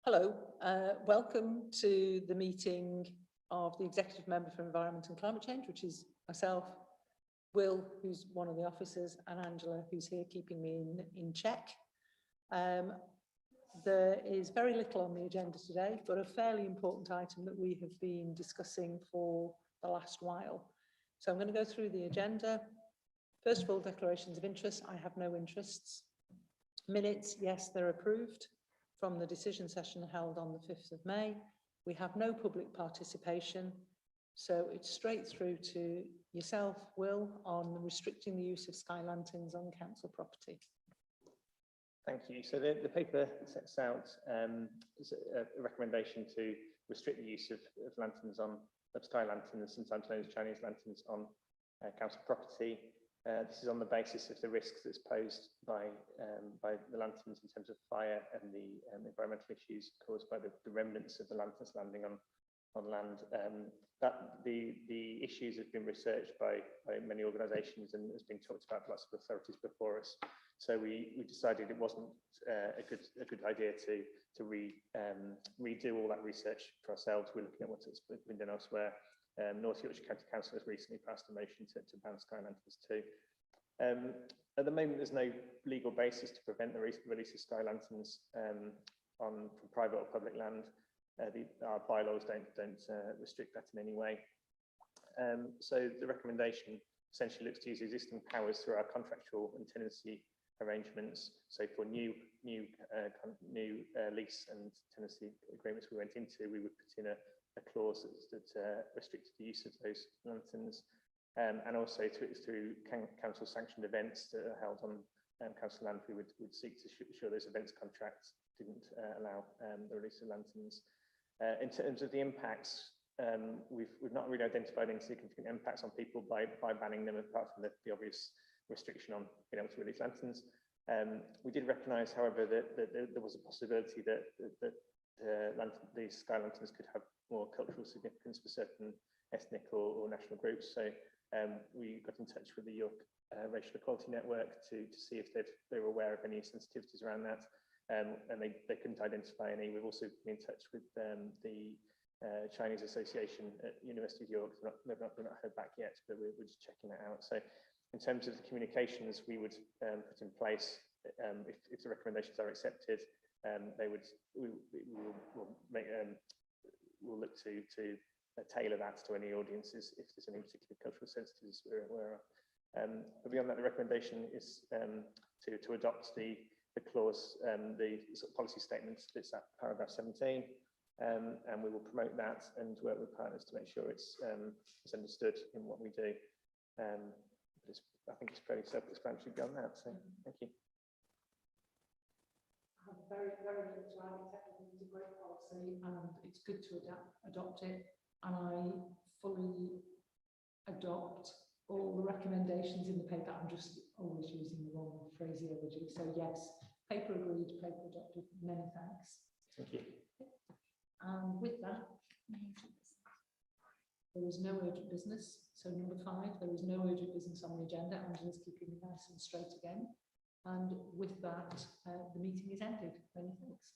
Hello, welcome to the meeting of the Executive Member for Environment and Climate Change, which is myself, Will, who's one of the officers, and Angela, who's here keeping me in check. There is very little on the agenda today, but a fairly important item that we have been discussing for the last while. So I'm going to go through the agenda. First of all, declarations of interest. I have no interests. Minutes, yes, they're approved from the decision session held on the 5th of May. We have no public participation, so it's straight through to yourself, Will, on restricting the use of sky lanterns on council property. Thank you. So the paper sets out a recommendation to restrict the use of lanterns of sky lanterns, sometimes known as Chinese lanterns, on council property. This is on the basis of the risks that's posed by the lanterns in terms of fire and the environmental issues caused by the remnants of the lanterns landing on land. The issues have been researched by many organisations and has been talked about by lots of authorities before us. So we decided it wasn't a good idea to redo all that research for ourselves. We're looking at what's been done elsewhere. North Yorkshire County Council has recently passed a motion to ban sky lanterns too. At the moment, there's no legal basis to prevent the release of sky lanterns from private or public land. Our bylaws don't restrict that in any way. So the recommendation essentially looks to use existing powers through our contractual and tenancy arrangements. So for new lease and tenancy agreements we went into, we would put in a clause that restricted the use of those lanterns, and also through council sanctioned events that are held on council land. We would seek to ensure those events contracts didn't allow the release of lanterns. In terms of the impacts, we've not really identified any significant impacts on people by banning them, apart from the obvious restriction on being able to release lanterns. We did recognise, however, that there was a possibility that these sky lanterns could have more cultural significance for certain ethnic or national groups. So we got in touch with the York Racial Equality Network to see if they were aware of any sensitivities around that, and they couldn't identify any. We've also been in touch with the Chinese Association at University of York. We've not heard back yet, but we're just checking that out. So in terms of the communications we would put in place, if the recommendations are accepted, we'll look to tailor that to any audiences if there's any particular cultural sensitivities we're aware of. But beyond that, the recommendation is to adopt the clause, the sort of policy statement that's at paragraph 17, and we will promote that and work with partners to make sure it's understood in what we do. But I think it's fairly self-explanatory beyond that. So thank you. Very, very little to add, except I think it's a great policy and it's good to adopt it. And I fully adopt all the recommendations in the paper. I'm just always using the wrong phraseology. So yes, paper agreed, paper adopted. Many thanks. Thank you. And with that, there is no urgent business. So number 5, there is no urgent business on the agenda. Angela's keeping me nice and straight again. And with that, the meeting is ended. Many thanks.